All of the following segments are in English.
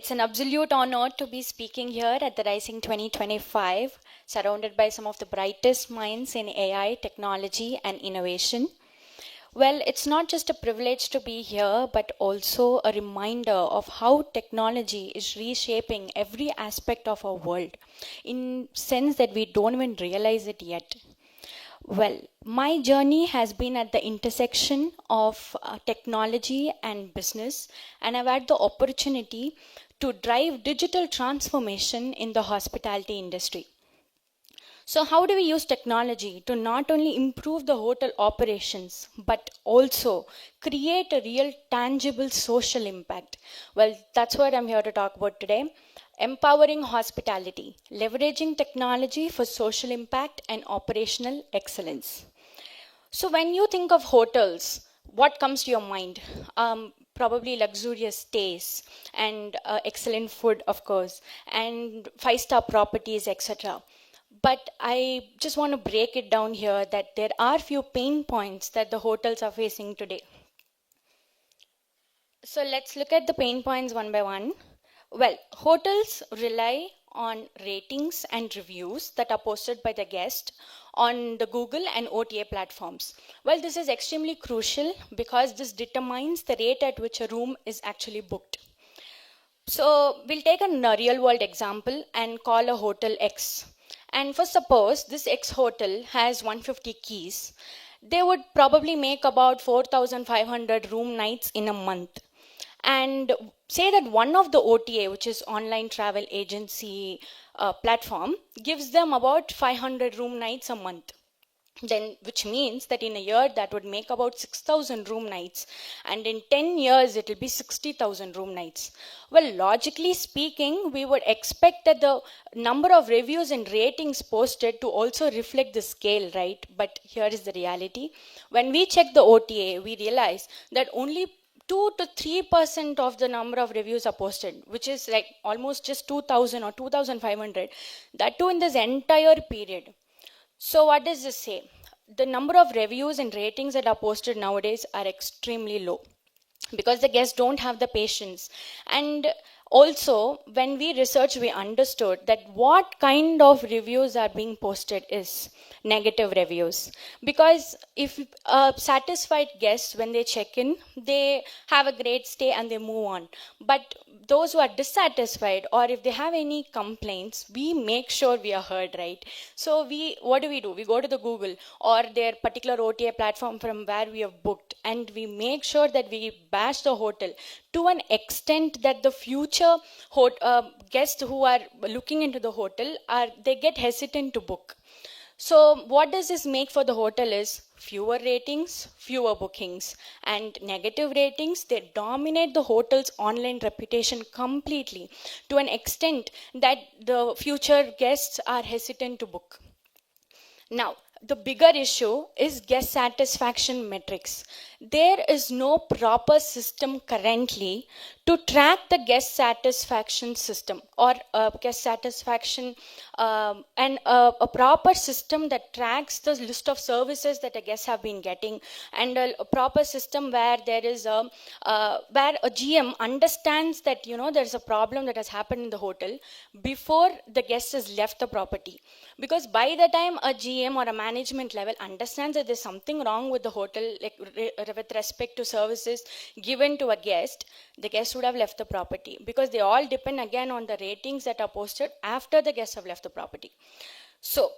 It's an absolute honor to be speaking here at the Rising 2025, surrounded by some of the brightest minds in AI, technology, and innovation. Well, it's not just a privilege to be here, but also a reminder of how technology is reshaping every aspect of our world in sense that we don't even realize it yet. Well, my journey has been at the intersection of technology and business, and I've had the opportunity to drive digital transformation in the hospitality industry. So, how do we use technology to not only improve the hotel operations but also create a real tangible social impact? Well, that's what I'm here to talk about today. Empowering hospitality, leveraging technology for social impact and operational excellence. So, when you think of hotels, what comes to your mind? Probably luxurious stays and excellent food, of course, and five-star properties, etc. But I just want to break it down here that there are few pain points that the hotels are facing today. So let's look at the pain points one by one. Well, hotels rely on ratings and reviews that are posted by the guest on the Google and OTA platforms. Well, this is extremely crucial because this determines the rate at which a room is actually booked. So we'll take a real world example and call a hotel X. And for suppose this X hotel has 150 keys, they would probably make about 4,500 room nights in a month. And say that one of the OTA, which is online travel agency platform, gives them about 500 room nights a month. Then, which means that in a year that would make about 6,000 room nights, and in 10 years it will be 60,000 room nights. Well, logically speaking, we would expect that the number of reviews and ratings posted to also reflect the scale, right? But here is the reality. When we check the OTA, we realize that only 2 to 3% of the number of reviews are posted, which is like almost just 2,000 or 2,500. That too in this entire period. So what does this say? The number of reviews and ratings that are posted nowadays are extremely low because the guests don't have the patience. And also, when we researched, we understood that what kind of reviews are being posted is negative reviews. Because if satisfied guests, when they check in, they have a great stay and they move on. But those who are dissatisfied or if they have any complaints, we make sure we are heard, right? So what do? We go to the Google or their particular OTA platform from where we have booked, and we make sure that we bash the hotel to an extent that the future guests who are looking into the hotel they get hesitant to book. So what does this make for the hotel is fewer ratings, fewer bookings, and negative ratings, they dominate the hotel's online reputation completely to an extent that the future guests are hesitant to book. Now, the bigger issue is guest satisfaction metrics. There is no proper system currently to track the guest satisfaction system or guest satisfaction and a proper system that tracks the list of services that a guest have been getting, and a proper system where there is where a GM understands that there's a problem that has happened in the hotel before the guest has left the property. Because by the time a GM or a management level understands that there's something wrong with the hotel, like with respect to services given to a guest, the guest would have left the property, because they all depend again on the ratings that are posted after the guests have left the property. So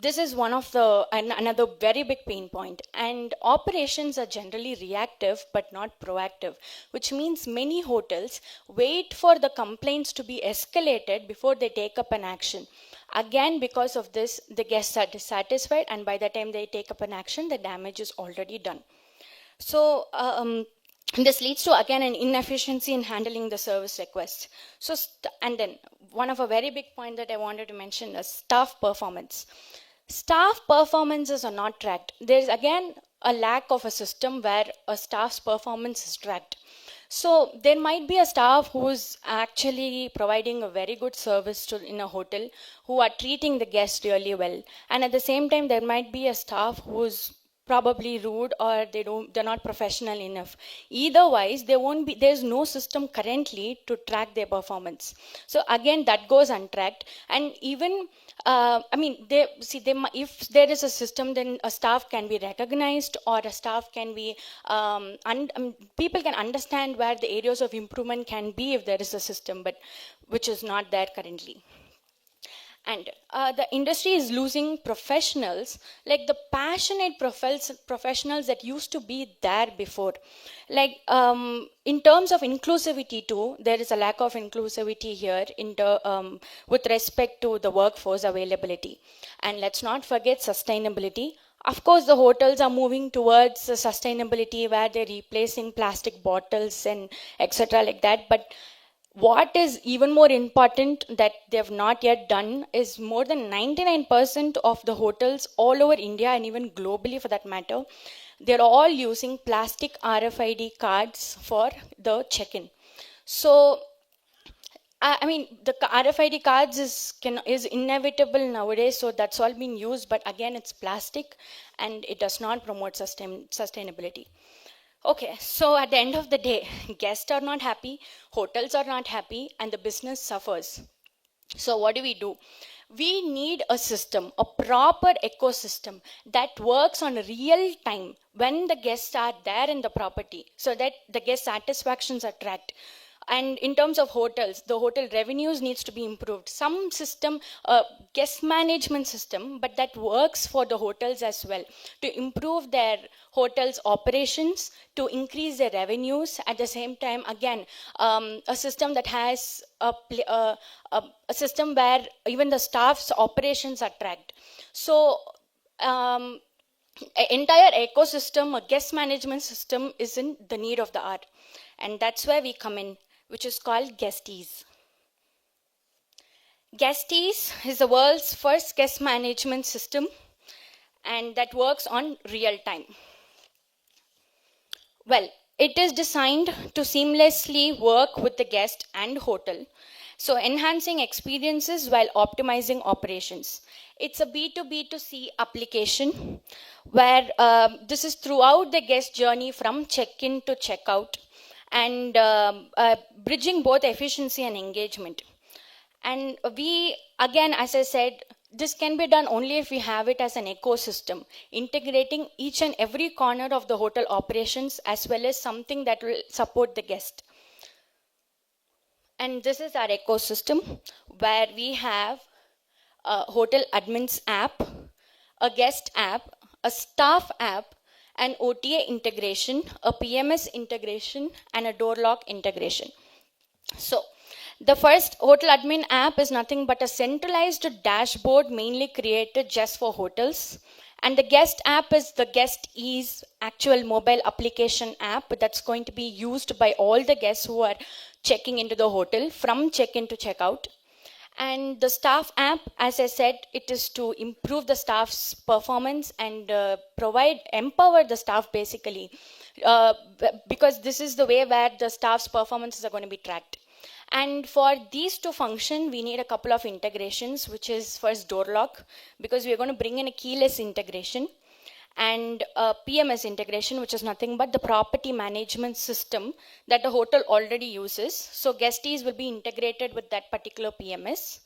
this is one of another very big pain point. And operations are generally reactive but not proactive, which means many hotels wait for the complaints to be escalated before they take up an action. Again, because of this, the guests are dissatisfied, and by the time they take up an action, the damage is already done. So this leads to again an inefficiency in handling the service request. So and then one of a very big point that I wanted to mention is staff performance. Staff performances are not tracked. There is again a lack of a system where a staff's performance is tracked. So there might be a staff who's actually providing a very good service in a hotel, who are treating the guests really well, and at the same time there might be a staff who's probably rude or they're not professional enough. Either wise, there's no system currently to track their performance. So again, that goes untracked. And even I mean, if there is a system, then a staff can be recognized, or a staff can be people can understand where the areas of improvement can be if there is a system, but which is not there currently. And the industry is losing professionals, like the passionate professionals that used to be there before. Like in terms of inclusivity too, there is a lack of inclusivity here with respect to the workforce availability. And let's not forget sustainability. Of course, the hotels are moving towards sustainability, where they're replacing plastic bottles and etc. like that. But what is even more important that they have not yet done is more than 99% of the hotels all over India, and even globally for that matter, they're all using plastic RFID cards for the check-in. So I mean, the RFID cards is inevitable nowadays, so that's all being used. But again, it's plastic, and it does not promote sustainability. Okay, so at the end of the day, guests are not happy, hotels are not happy, and the business suffers. So what do? We need a system, a proper ecosystem that works on real time when the guests are there in the property, so that the guest satisfactions are tracked. And in terms of hotels, the hotel revenues needs to be improved. Some system, guest management system, but that works for the hotels as well, to improve their hotels operations, to increase their revenues. At the same time, again, a system that has a system where even the staff's operations are tracked. So entire ecosystem, a guest management system, is in the need of the hour. And that's where we come in, which is called GuestEzee. GuestEzee is the world's first guest management system, and that works on real time. Well, it is designed to seamlessly work with the guest and hotel, so enhancing experiences while optimizing operations. It's a B2B2C application where this is throughout the guest journey from check-in to check-out, and bridging both efficiency and engagement. And we, again, as I said, this can be done only if we have it as an ecosystem, integrating each and every corner of the hotel operations, as well as something that will support the guest. And this is our ecosystem, where we have a hotel admins app, a guest app, a staff app, an OTA integration, a PMS integration, and a door lock integration. So the first hotel admin app is nothing but a centralized dashboard mainly created just for hotels. And the guest app is the GuestEzee actual mobile application app that's going to be used by all the guests who are checking into the hotel from check-in to check-out. And the staff app, as I said, it is to improve the staff's performance and empower the staff basically, because this is the way where the staff's performances are going to be tracked. And for these to function, we need a couple of integrations, which is first door lock, because we are going to bring in a keyless integration, and PMS integration, which is nothing but the property management system that the hotel already uses. So GuestEzee will be integrated with that particular PMS.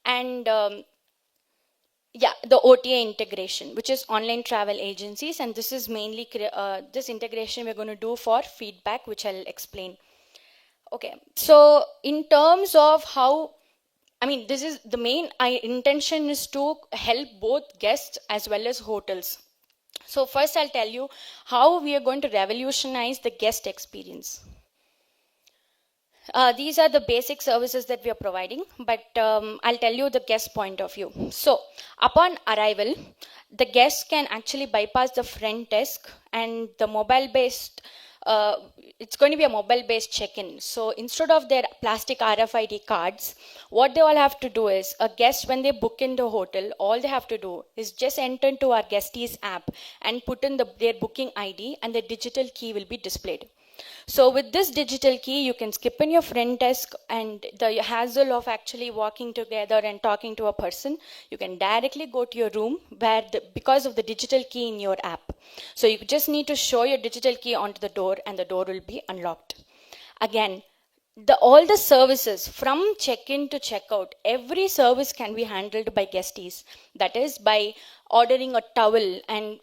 And the OTA integration, which is online travel agencies. And this is mainly, this integration we're going to do for feedback, which I'll explain. Okay, so in terms of how, I mean, this is the main intention is to help both guests as well as hotels. So first I'll tell you how we are going to revolutionize the guest experience. These are the basic services that we are providing, but I'll tell you the guest point of view. So upon arrival, the guest can actually bypass the front desk, and the mobile-based it's going to be a mobile-based check-in. So instead of their plastic RFID cards, what they all have to do is, a guest, when they book in the hotel, all they have to do is just enter into our GuestEzee app and put in their booking ID, and the digital key will be displayed. So with this digital key, you can skip in your front desk and the hassle of actually walking together and talking to a person. You can directly go to your room because of the digital key in your app. So you just need to show your digital key onto the door and the door will be unlocked. Again, all the services from check-in to check-out, every service can be handled by GuestEzee. That is by ordering a towel and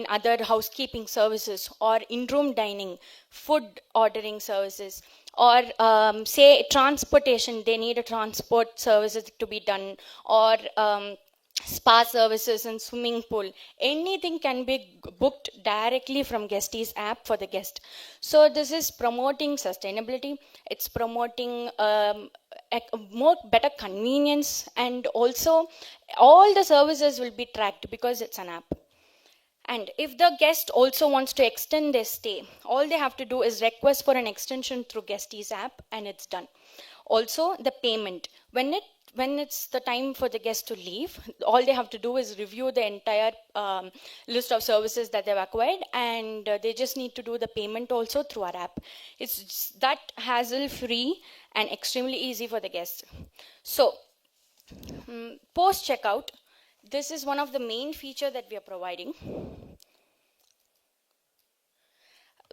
other housekeeping services or in-room dining, food ordering services, or say transportation, they need a transport services to be done, or spa services and swimming pool. Anything can be booked directly from GuestEzee app for the guest. So this is promoting sustainability. It's promoting more better convenience, and also all the services will be tracked because it's an app. And if the guest also wants to extend their stay, all they have to do is request for an extension through GuestEzee app and it's done. Also, the payment. When it's the time for the guest to leave, all they have to do is review the entire list of services that they've acquired, and they just need to do the payment also through our app. It's that hassle-free and extremely easy for the guests. So, post-checkout, this is one of the main feature that we are providing.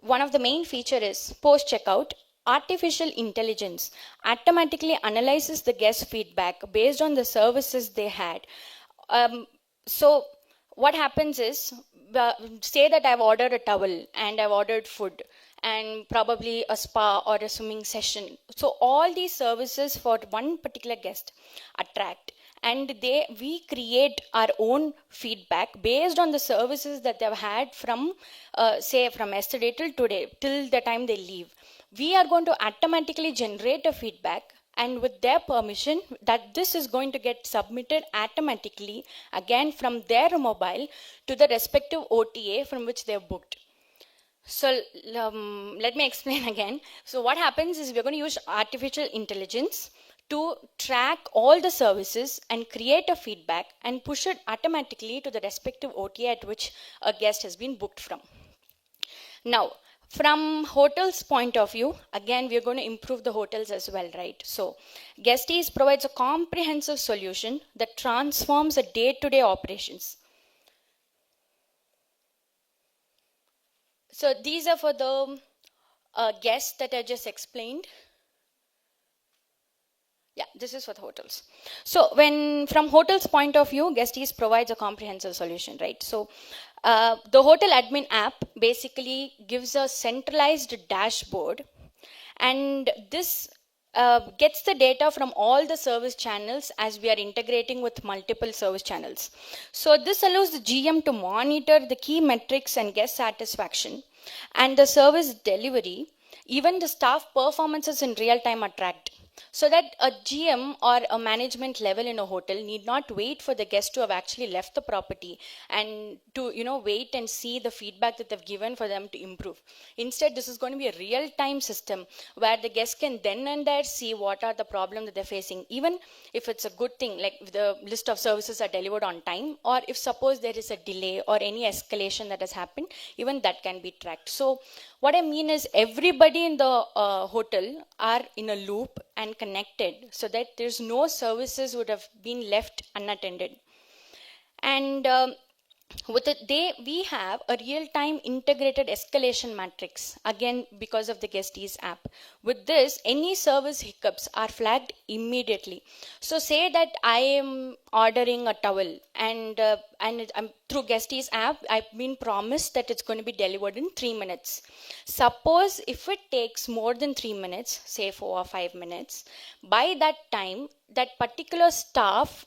One of the main feature is post-checkout, artificial intelligence automatically analyzes the guest feedback based on the services they had. So what happens is, say that I've ordered a towel and I've ordered food and probably a spa or a swimming session. So all these services for one particular guest attract, and we create our own feedback based on the services that they've had from say from yesterday till today, till the time they leave. We are going to automatically generate a feedback, and with their permission, that this is going to get submitted automatically again from their mobile to the respective OTA from which they have booked. So let me explain again. So what happens is we're going to use artificial intelligence to track all the services and create a feedback and push it automatically to the respective OTA at which a guest has been booked from. Now, from hotels point of view, again, we're going to improve the hotels as well, right? So GuestEzee provides a comprehensive solution that transforms the day-to-day operations. So these are for the guests that I just explained. Yeah, this is for the hotels. So from hotels point of view, GuestEzee provides a comprehensive solution, right? So the hotel admin app basically gives a centralized dashboard, and this gets the data from all the service channels as we are integrating with multiple service channels. So this allows the GM to monitor the key metrics and guest satisfaction and the service delivery. Even the staff performances in real time are tracked, so that a GM or a management level in a hotel need not wait for the guest to have actually left the property and to wait and see the feedback that they've given for them to improve. Instead, this is going to be a real time system where the guest can then and there see what are the problems that they're facing, even if it's a good thing, like if the list of services are delivered on time, or if suppose there is a delay or any escalation that has happened, even that can be tracked. So what I mean is everybody in the hotel are in a loop and connected, so that there's no services would have been left unattended. And with it, we have a real-time integrated escalation matrix, again because of the GuestEzee app. With this, any service hiccups are flagged immediately. So say that I am ordering a towel, and I'm through GuestEzee app, I've been promised that it's going to be delivered in 3 minutes. Suppose if it takes more than 3 minutes, say 4 or 5 minutes, by that time, that particular staff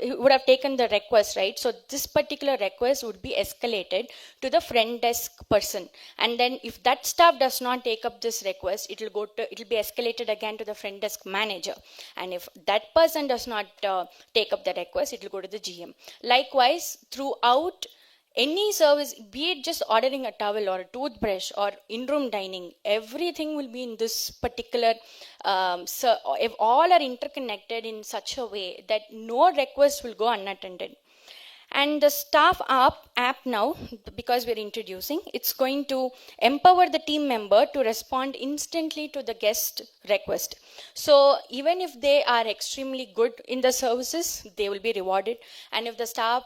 would have taken the request, right? So this particular request would be escalated to the front desk person, and then if that staff does not take up this request, it will be escalated again to the front desk manager, and if that person does not take up the request, it will go to the GM. Likewise, throughout any service, be it just ordering a towel or a toothbrush or in-room dining, everything will be in this particular, so if all are interconnected in such a way that no request will go unattended. And the staff app now, because we're introducing, it's going to empower the team member to respond instantly to the guest request. So even if they are extremely good in the services, they will be rewarded. And if the staff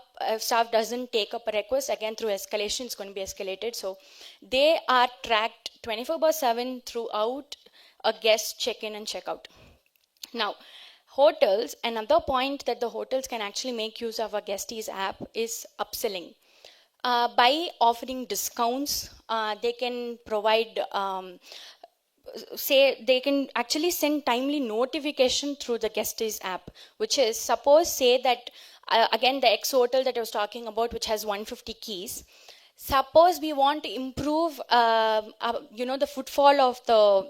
doesn't take up a request, again through escalation, it's going to be escalated. So they are tracked 24/7 throughout a guest check-in and check-out. Now, hotels, another point that the hotels can actually make use of a GuestEzee app is upselling. By offering discounts, they can provide, say, they can actually send timely notification through the GuestEzee app, which is, suppose, say that, again, the X hotel that I was talking about, which has 150 keys. Suppose we want to improve, the footfall of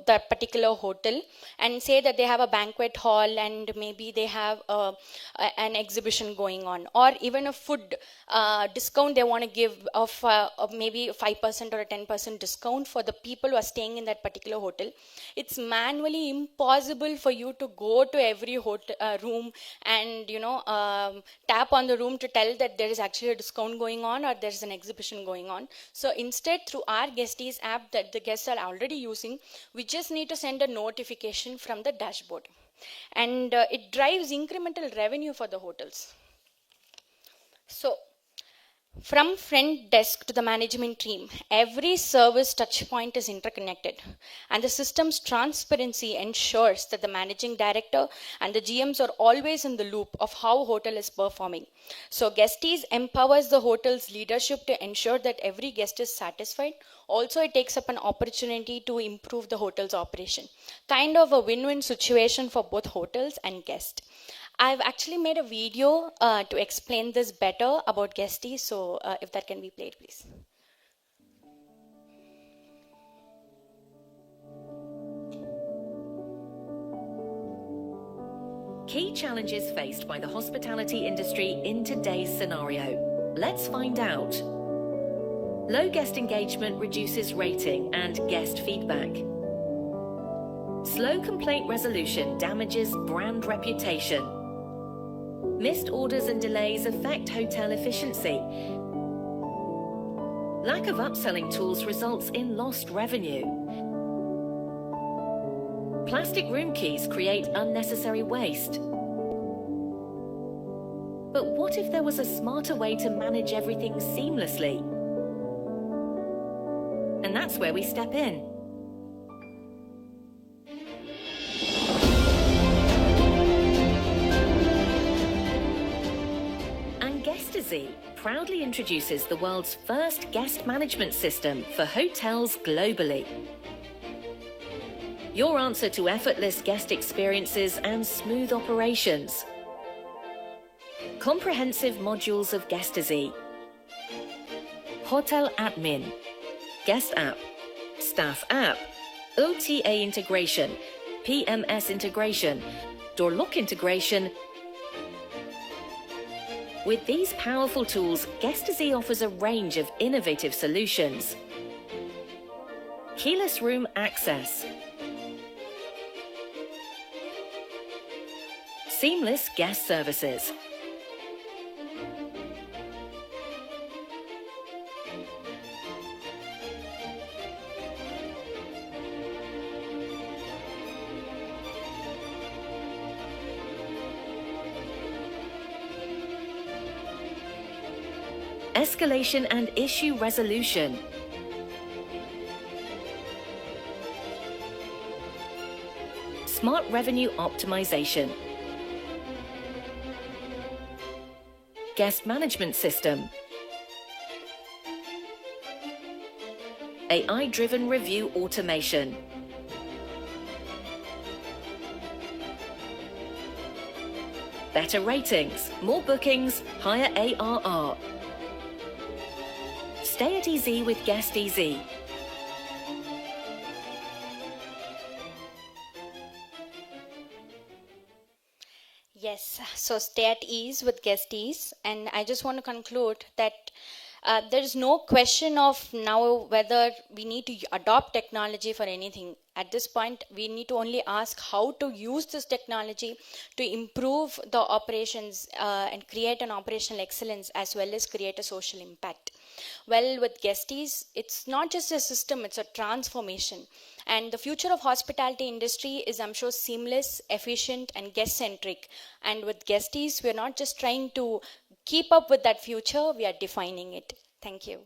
that particular hotel, and say that they have a banquet hall and maybe they have an exhibition going on, or even a food discount they want to give of maybe 5% or a 10% discount for the people who are staying in that particular hotel. It's manually impossible for you to go to every hotel room and tap on the room to tell that there is actually a discount going on or there's an exhibition going on. So instead, through our GuestEzee app that the guests are already using, we just need to send a notification from the dashboard, and it drives incremental revenue for the hotels. So from front desk to the management team, every service touch point is interconnected, and the system's transparency ensures that the managing director and the GMs are always in the loop of how hotel is performing. So GuestEzee empowers the hotel's leadership to ensure that every guest is satisfied. Also, it takes up an opportunity to improve the hotel's operation. Kind of a win-win situation for both hotels and guests. I've actually made a video to explain this better about GuestEzee, so if that can be played, please. Key challenges faced by the hospitality industry in today's scenario. Let's find out. Low guest engagement reduces rating and guest feedback. Slow complaint resolution damages brand reputation. Missed orders and delays affect hotel efficiency. Lack of upselling tools results in lost revenue. Plastic room keys create unnecessary waste. But what if there was a smarter way to manage everything seamlessly? And that's where we step in. GuestEzee proudly introduces the world's first guest management system for hotels globally. Your answer to effortless guest experiences and smooth operations. Comprehensive modules of GuestEzee. Hotel admin, guest app, staff app, OTA integration, PMS integration, door lock integration. With these powerful tools, GuestEzee offers a range of innovative solutions. Keyless room access. Seamless guest services. Escalation and issue resolution. Smart revenue optimization. Guest management system. AI-driven review automation. Better ratings, more bookings, higher ARR. Stay at easy with GuestEzee. Yes, so stay at ease with GuestEzee, and I just want to conclude that There is no question of now whether we need to adopt technology for anything. At this point, we need to only ask how to use this technology to improve the operations and create an operational excellence as well as create a social impact. Well, with GuestEzee, it's not just a system, it's a transformation. And the future of hospitality industry is, I'm sure, seamless, efficient, and guest-centric. And with GuestEzee, we're not just trying to keep up with that future, we are defining it. Thank you.